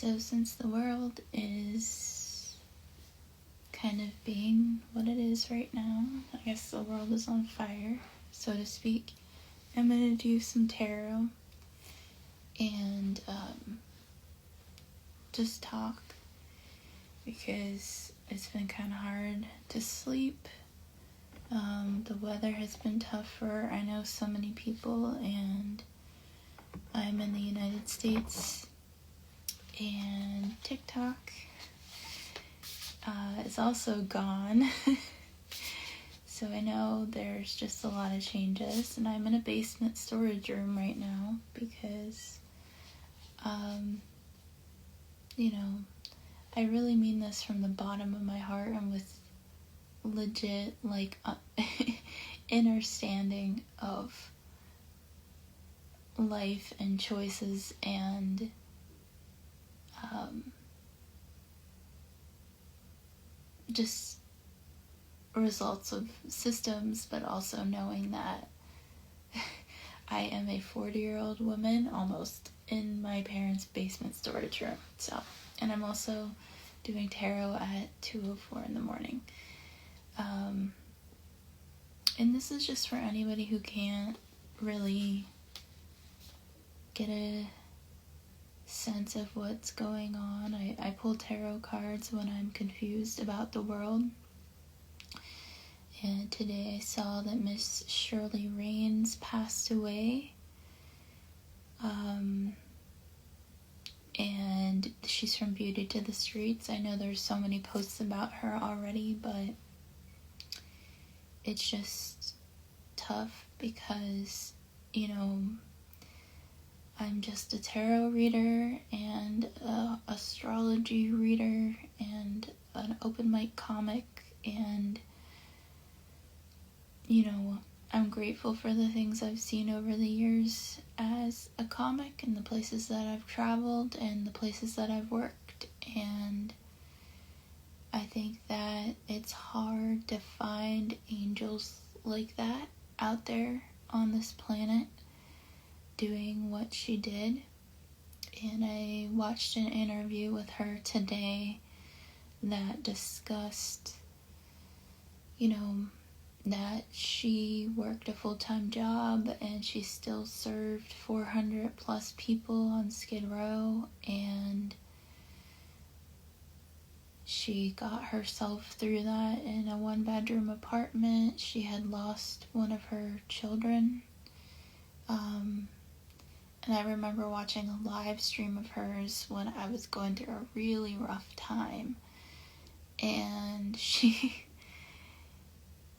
So since the world is kind of being what it is right now, I guess the world is on fire, so to speak, I'm going to do some tarot and just talk because it's been kind of hard to sleep. The weather has been tough for, I know, so many people, and I'm in the United States, and TikTok is also gone. So I know there's just a lot of changes, and I'm in a basement storage room right now because, I really mean this from the bottom of my heart and with legit, understanding of life and choices and just results of systems, but also knowing that I am a 40-year-old woman almost in my parents' basement storage room. So, and I'm also doing tarot at 2:04 in the morning. And this is just for anybody who can't really get a sense of what's going on. I pull tarot cards when I'm confused about the world. And today I saw that Miss Shirley Raines passed away. And she's from Beauty to the Streets. I know there's so many posts about her already, but it's just tough because, I'm just a tarot reader and an astrology reader and an open mic comic, and I'm grateful for the things I've seen over the years as a comic and the places that I've traveled and the places that I've worked. And I think that it's hard to find angels like that out there on this planet doing what she did. And I watched an interview with her today that discussed, that she worked a full-time job and she still served 400 plus people on Skid Row, and she got herself through that in a 1-bedroom apartment. She had lost one of her children. And I remember watching a live stream of hers when I was going through a really rough time. And she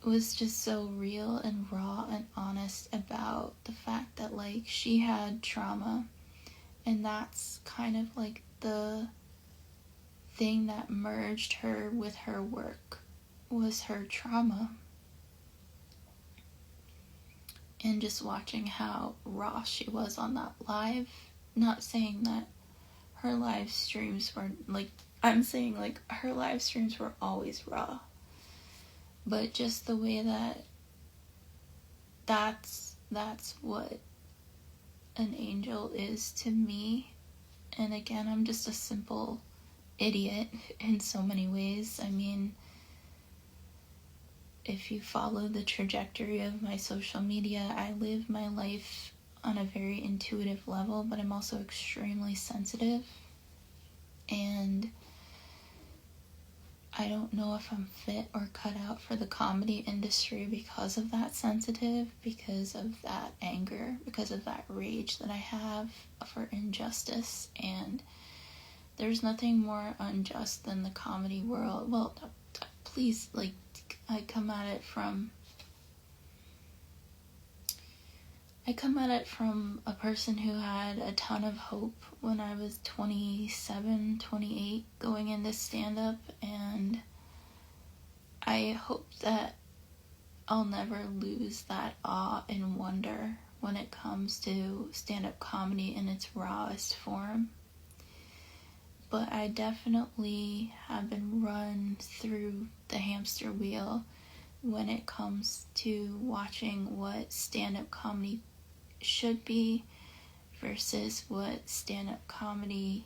was just so real and raw and honest about the fact that, she had trauma. And that's kind of the thing that merged her with her work, was her trauma. And just watching how raw she was on that live, not saying that her live streams were I'm saying her live streams were always raw, but just the way that's what an angel is to me. And again, I'm just a simple idiot in so many ways. I mean, if you follow the trajectory of my social media, I live my life on a very intuitive level, but I'm also extremely sensitive. And I don't know if I'm fit or cut out for the comedy industry because of that sensitive, because of that anger, because of that rage that I have for injustice. And there's nothing more unjust than the comedy world. Well, please, I come at it from a person who had a ton of hope when I was 27, 28, going into stand-up, and I hope that I'll never lose that awe and wonder when it comes to stand-up comedy in its rawest form. But I definitely have been run through the hamster wheel when it comes to watching what stand-up comedy should be versus what stand-up comedy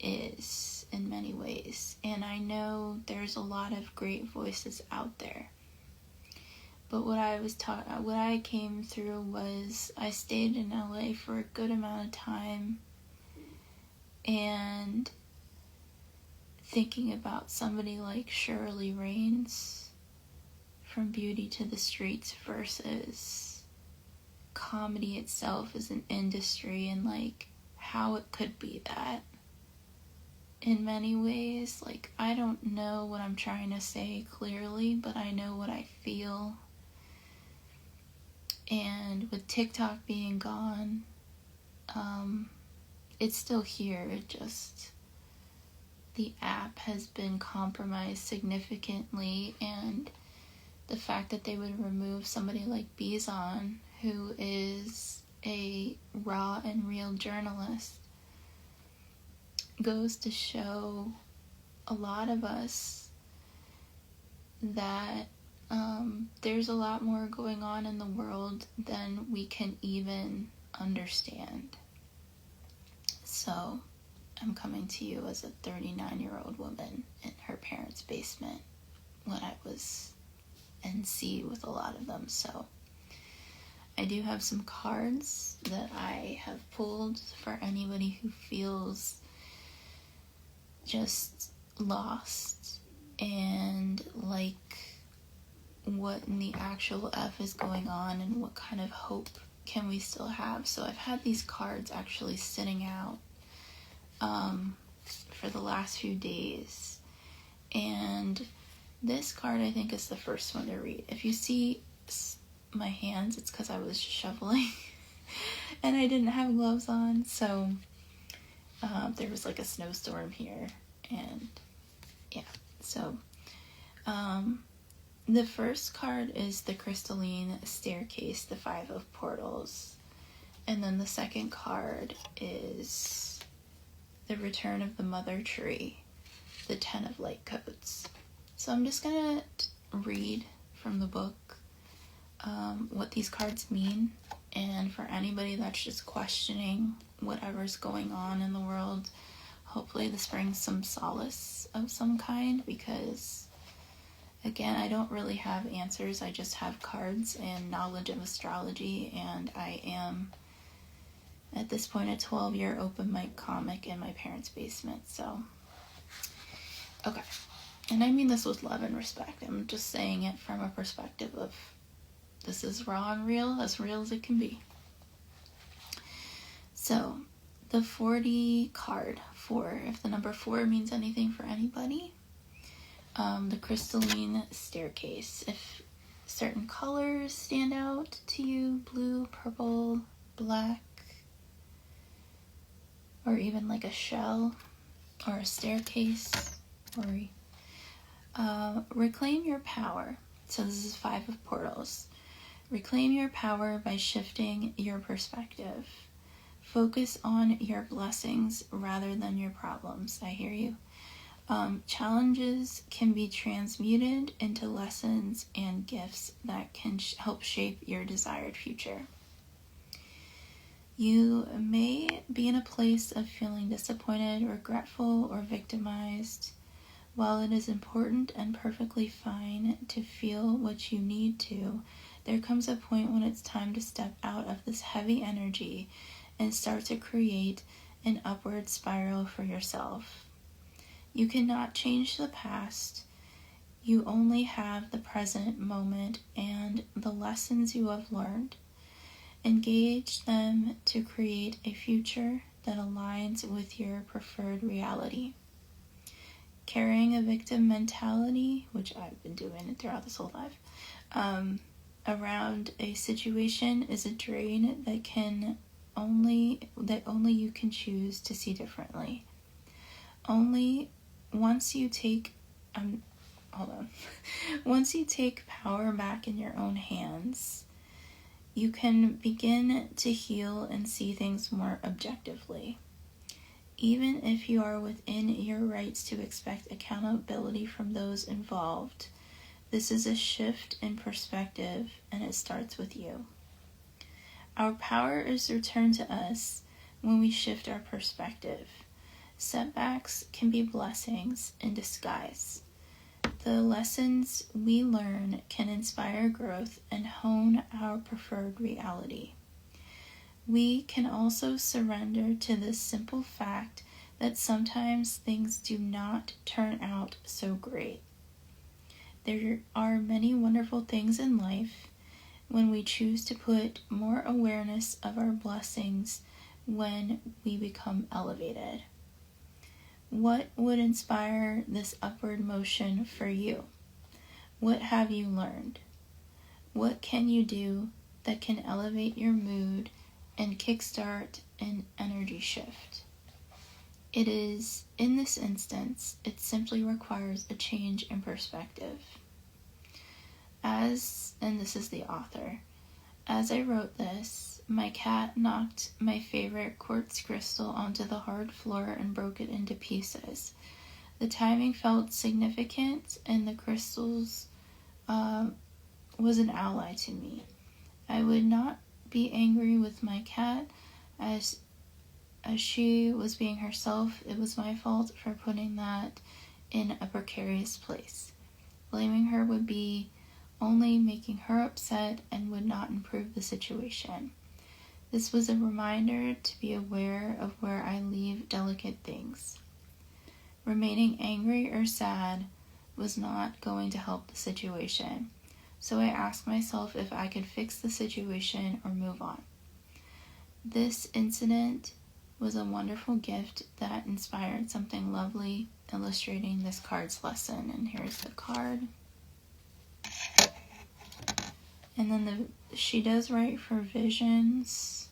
is in many ways. And I know there's a lot of great voices out there. But what I came through was I stayed in LA for a good amount of time, and thinking about somebody like Shirley Raines from Beauty to the Streets versus comedy itself as an industry, and like how it could be that in many ways. Like, I don't know what I'm trying to say clearly, but I know what I feel. And with TikTok being gone, it's still here. It just, the app has been compromised significantly, and the fact that they would remove somebody like Bizon, who is a raw and real journalist, goes to show a lot of us that there's a lot more going on in the world than we can even understand. So I'm coming to you as a 39-year-old woman in her parents' basement when I was NC with a lot of them. So I do have some cards that I have pulled for anybody who feels just lost and like, what in the actual F is going on, and what kind of hope can we still have. So I've had these cards actually sitting out for the last few days, and this card I think is the first one to read. If you see my hands, it's because I was shoveling and I didn't have gloves on, so there was like a snowstorm here, and yeah, so the first card is the Crystalline Staircase, the Five of Portals. And then the second card is the Return of the Mother Tree, the Ten of Light Codes. So I'm just going to read from the book what these cards mean. And for anybody that's just questioning whatever's going on in the world, hopefully this brings some solace of some kind, because again, I don't really have answers. I just have cards and knowledge of astrology, and I am, at this point, a 12-year open mic comic in my parents' basement. So, okay. And I mean this with love and respect. I'm just saying it from a perspective of, this is raw and real as it can be. So, the 4D card, 4, if the number 4 means anything for anybody, the Crystalline Staircase. If certain colors stand out to you, blue, purple, black, or even like a shell or a staircase, or reclaim your power. So this is 5 of Portals. Reclaim your power by shifting your perspective. Focus on your blessings rather than your problems. I hear you. Challenges can be transmuted into lessons and gifts that can help shape your desired future. You may be in a place of feeling disappointed, regretful, or victimized. While it is important and perfectly fine to feel what you need to, there comes a point when it's time to step out of this heavy energy and start to create an upward spiral for yourself. You cannot change the past. You only have the present moment and the lessons you have learned. Engage them to create a future that aligns with your preferred reality. Carrying a victim mentality, which I've been doing throughout this whole life, around a situation is a drain that only you can choose to see differently. Once you take power back in your own hands, you can begin to heal and see things more objectively. Even if you are within your rights to expect accountability from those involved, this is a shift in perspective, and it starts with you. Our power is returned to us when we shift our perspective. Setbacks can be blessings in disguise. The lessons we learn can inspire growth and hone our preferred reality. We can also surrender to this simple fact that sometimes things do not turn out so great. There are many wonderful things in life when we choose to put more awareness of our blessings when we become elevated. What would inspire this upward motion for you? What have you learned? What can you do that can elevate your mood and kickstart an energy shift? It is, in this instance, it simply requires a change in perspective. And this is the author, as I wrote this, my cat knocked my favorite quartz crystal onto the hard floor and broke it into pieces. The timing felt significant, and the crystals was an ally to me. I would not be angry with my cat as she was being herself. It was my fault for putting that in a precarious place. Blaming her would be only making her upset and would not improve the situation. This was a reminder to be aware of where I leave delicate things. Remaining angry or sad was not going to help the situation, so I asked myself if I could fix the situation or move on. This incident was a wonderful gift that inspired something lovely, illustrating this card's lesson. And here's the card. And then she does write for visions.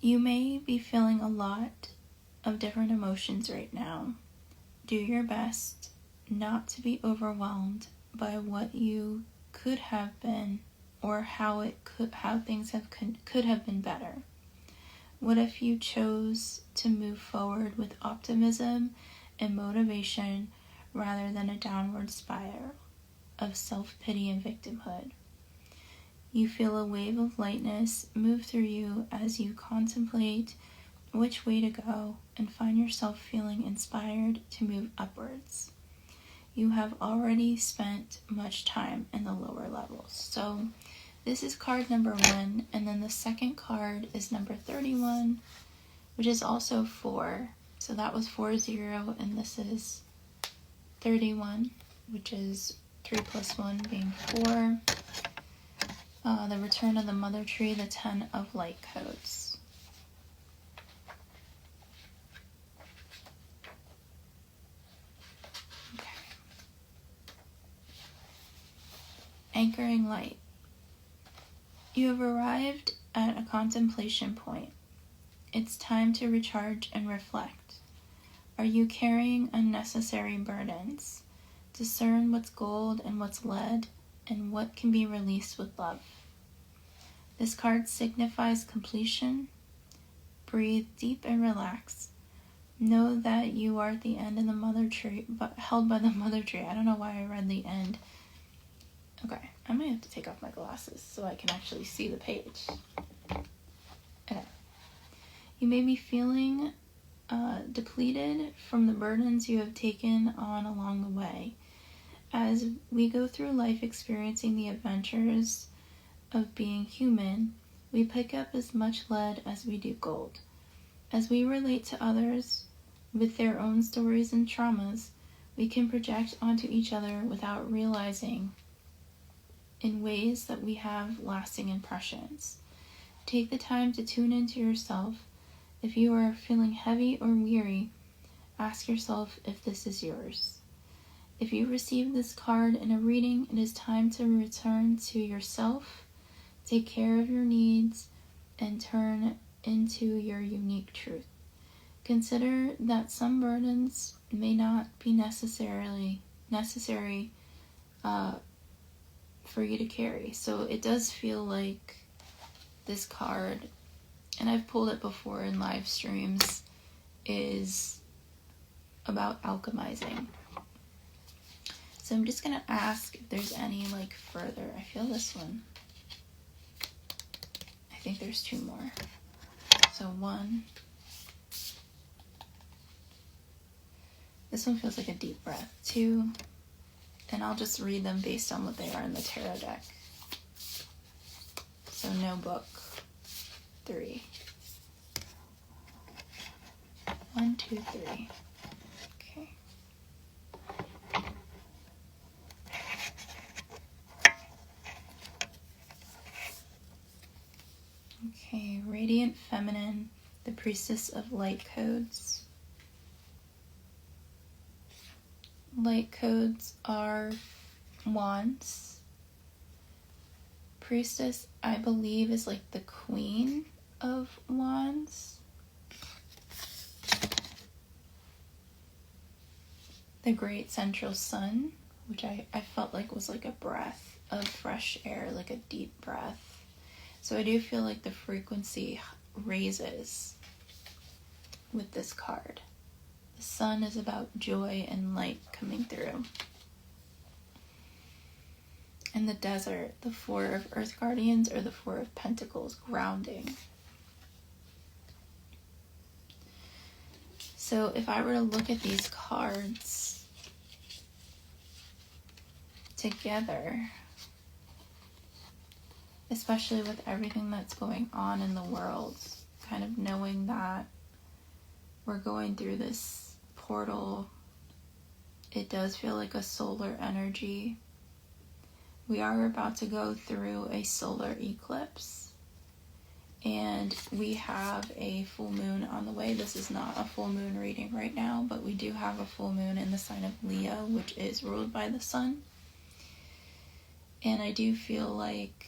You may be feeling a lot of different emotions right now. Do your best not to be overwhelmed by what you could have been or how things could have been better. What if you chose to move forward with optimism and motivation rather than a downward spiral of self-pity and victimhood? You feel a wave of lightness move through you as you contemplate which way to go and find yourself feeling inspired to move upwards. You have already spent much time in the lower levels. So this is card number 1, and then the second card is number 31, which is also 4. So that was 40, and this is 31, which is 3 plus 1 being 4. The return of the mother tree, the 10 of light codes. Okay. Anchoring light. You have arrived at a contemplation point. It's time to recharge and reflect. Are you carrying unnecessary burdens? Discern what's gold and what's lead, and what can be released with love. This card signifies completion. Breathe deep and relax. Know that you are at the end of the mother tree, but held by the mother tree. I don't know why I read the end. Okay, I might have to take off my glasses so I can actually see the page. Okay. You may be feeling depleted from the burdens you have taken on along the way. As we go through life experiencing the adventures of being human, we pick up as much lead as we do gold. As we relate to others with their own stories and traumas, we can project onto each other without realizing in ways that we have lasting impressions. Take the time to tune into yourself. If you are feeling heavy or weary, ask yourself if this is yours. If you receive this card in a reading, it is time to return to yourself, take care of your needs, and turn into your unique truth. Consider that some burdens may not be necessary for you to carry. So it does feel like this card, and I've pulled it before in live streams, is about alchemizing. So I'm just going to ask if there's any further. I feel this one. I think there's 2 more. So 1. This one feels like a deep breath. 2. And I'll just read them based on what they are in the tarot deck. So no book. 3. 1, 2, 3. Okay. Okay, Radiant Feminine, the Priestess of Light Codes. Light codes are wands. Priestess, I believe, is like the queen of wands. The Great Central Sun, which I felt like was like a breath of fresh air, like a deep breath. So I do feel like the frequency raises with this card. The sun is about joy and light coming through. And the desert, the 4 of Earth Guardians, or the 4 of Pentacles, grounding. So if I were to look at these cards together, especially with everything that's going on in the world, kind of knowing that we're going through this portal, it does feel like a solar energy. We are about to go through a solar eclipse, and we have a full moon on the way. This is not a full moon reading right now, but we do have a full moon in the sign of Leo, which is ruled by the sun. And I do feel like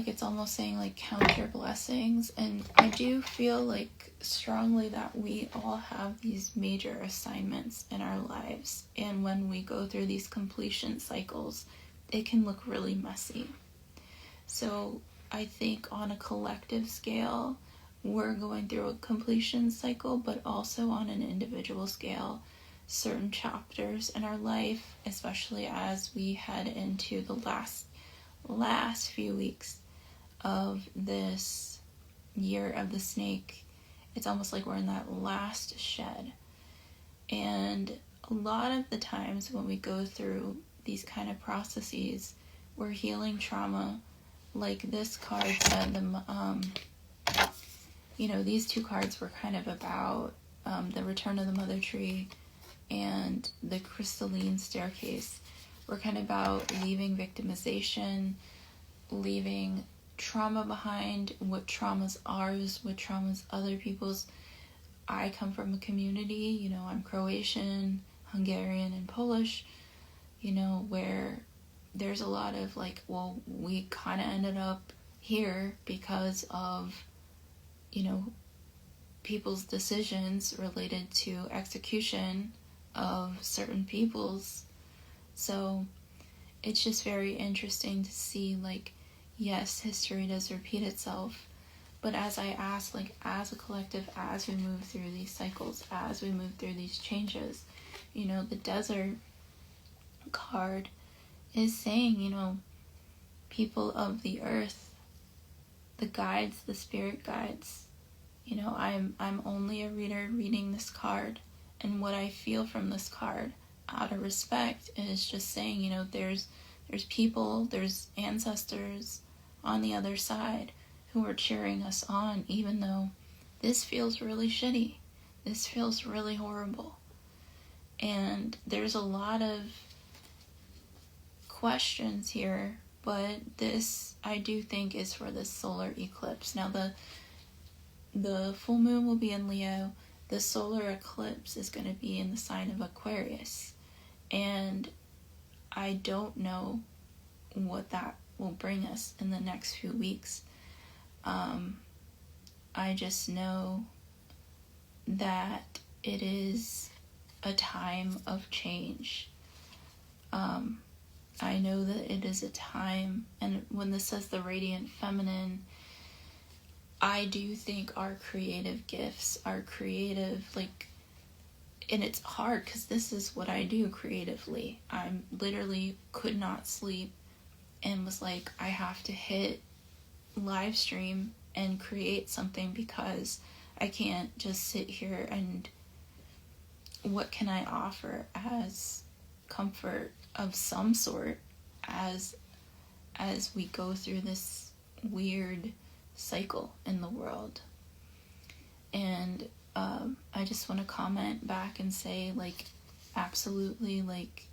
it's almost saying like count your blessings, and I do feel like strongly that we all have these major assignments in our lives, and when we go through these completion cycles, it can look really messy. So I think on a collective scale, we're going through a completion cycle, but also on an individual scale, certain chapters in our life, especially as we head into the last few weeks of this year of the snake. It's almost like we're in that last shed. And a lot of the times when we go through these kind of processes, we're healing trauma. Like this card said, these 2 cards were kind of about the return of the mother tree and the crystalline staircase. We're kind of about leaving victimization, leaving trauma behind, what trauma's ours, what trauma's other people's. I come from a community, I'm Croatian, Hungarian, and Polish, where there's a lot of like, well, we kind of ended up here because of, people's decisions related to execution of certain peoples. So it's just very interesting to see, like, yes, history does repeat itself, but as I ask, like, as a collective, as we move through these cycles, as we move through these changes, the desert card is saying, people of the earth, the guides, the spirit guides, I'm only a reader reading this card, and what I feel from this card, out of respect, is just saying, there's people, there's ancestors on the other side who are cheering us on, even though this feels really shitty. This feels really horrible. And there's a lot of questions here, but this, I do think, is for this solar eclipse. Now, the full moon will be in Leo. The solar eclipse is going to be in the sign of Aquarius. And I don't know what that will bring us in the next few weeks. I just know that it is a time of change. I know that it is a time, and when this says the radiant feminine, I do think our creative gifts, our creative, and it's hard because this is what I do creatively. I literally could not sleep, and was like, I have to hit Livestream and create something because I can't just sit here and what can I offer as comfort of some sort as we go through this weird cycle in the world. And I just want to comment back and say, like, absolutely, like,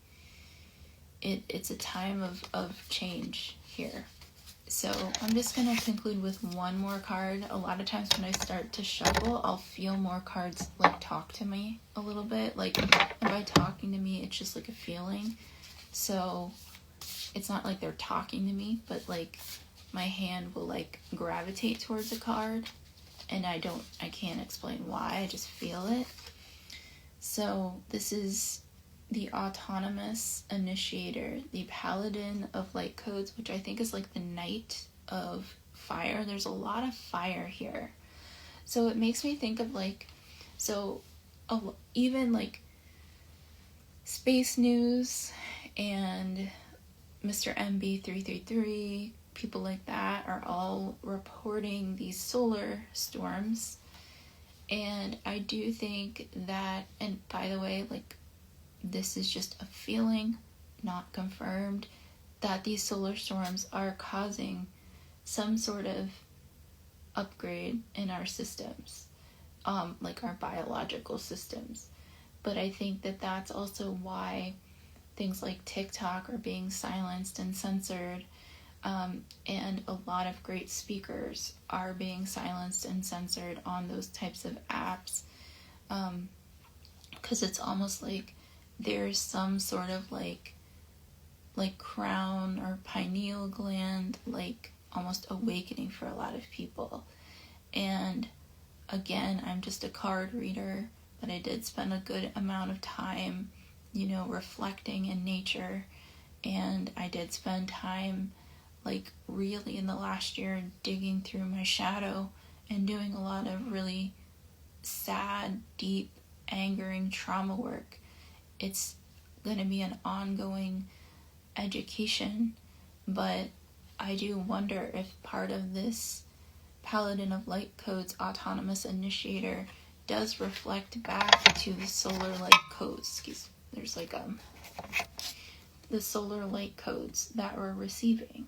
it's a time of change here. So I'm just going to conclude with one more card. A lot of times when I start to shuffle, I'll feel more cards, like, talk to me a little bit. Like, and by talking to me, it's just, like, a feeling. So it's not like they're talking to me, but, like, my hand will, like, gravitate towards a card. And I can't explain why, I just feel it. So this is the Autonomous Initiator, the Paladin of Light Codes, which I think is like the Knight of Fire. There's a lot of fire here. So it makes me think of like, even like Space News and Mr. MB333, people like that are all reporting these solar storms. And I do think that, and by the way, like, this is just a feeling, not confirmed, that these solar storms are causing some sort of upgrade in our systems, like our biological systems. But I think that that's also why things like TikTok are being silenced and censored, and a lot of great speakers are being silenced and censored on those types of apps, because it's almost like there's some sort of like crown or pineal gland, like almost awakening for a lot of people. And again, I'm just a card reader, but I did spend a good amount of time, reflecting in nature, and I did spend time, like, really in the last year digging through my shadow and doing a lot of really sad, deep, angering trauma work. It's going to be an ongoing education, but I do wonder if part of this Paladin of Light Codes Autonomous Initiator does reflect back to the solar light codes. There's like the solar light codes that we're receiving.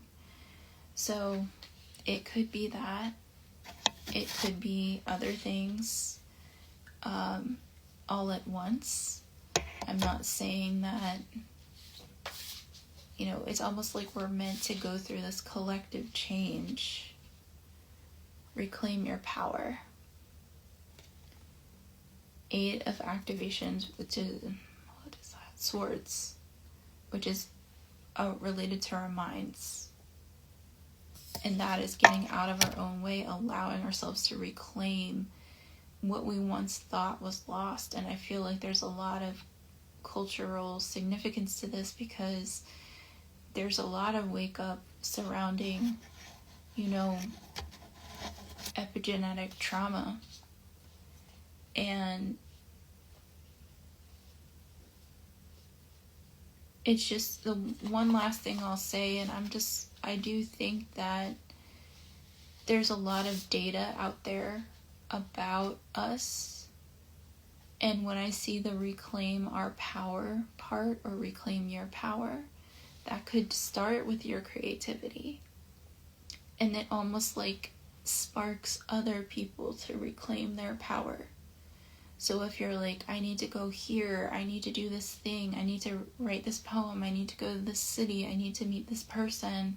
So it could be that. It could be other things all at once. I'm not saying that, it's almost like we're meant to go through this collective change. Reclaim your power. 8 of activations, which is, what is that? Swords, which is related to our minds. And that is getting out of our own way, allowing ourselves to reclaim what we once thought was lost. And I feel like there's a lot of cultural significance to this, because there's a lot of wake up surrounding, epigenetic trauma. And it's just the one last thing I'll say, and I do think that there's a lot of data out there about us. And when I see the reclaim our power part, or reclaim your power, that could start with your creativity. And it almost like sparks other people to reclaim their power. So if you're like, I need to go here, I need to do this thing, I need to write this poem, I need to go to this city, I need to meet this person,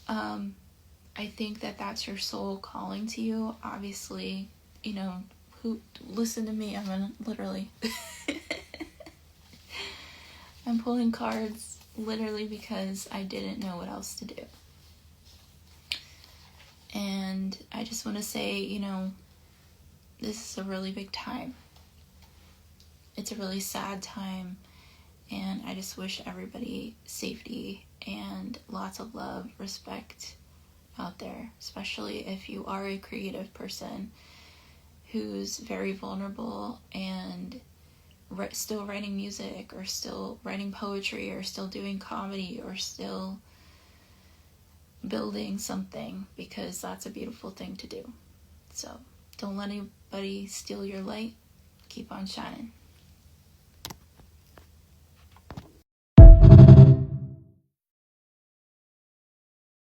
I think that that's your soul calling to you. Obviously, listen to me, I'm pulling cards literally because I didn't know what else to do. And I just want to say, this is a really big time. It's a really sad time, and I just wish everybody safety and lots of love, respect out there, especially if you are a creative person who's very vulnerable and still writing music, or still writing poetry, or still doing comedy, or still building something, because that's a beautiful thing to do. So don't let anybody steal your light. Keep on shining.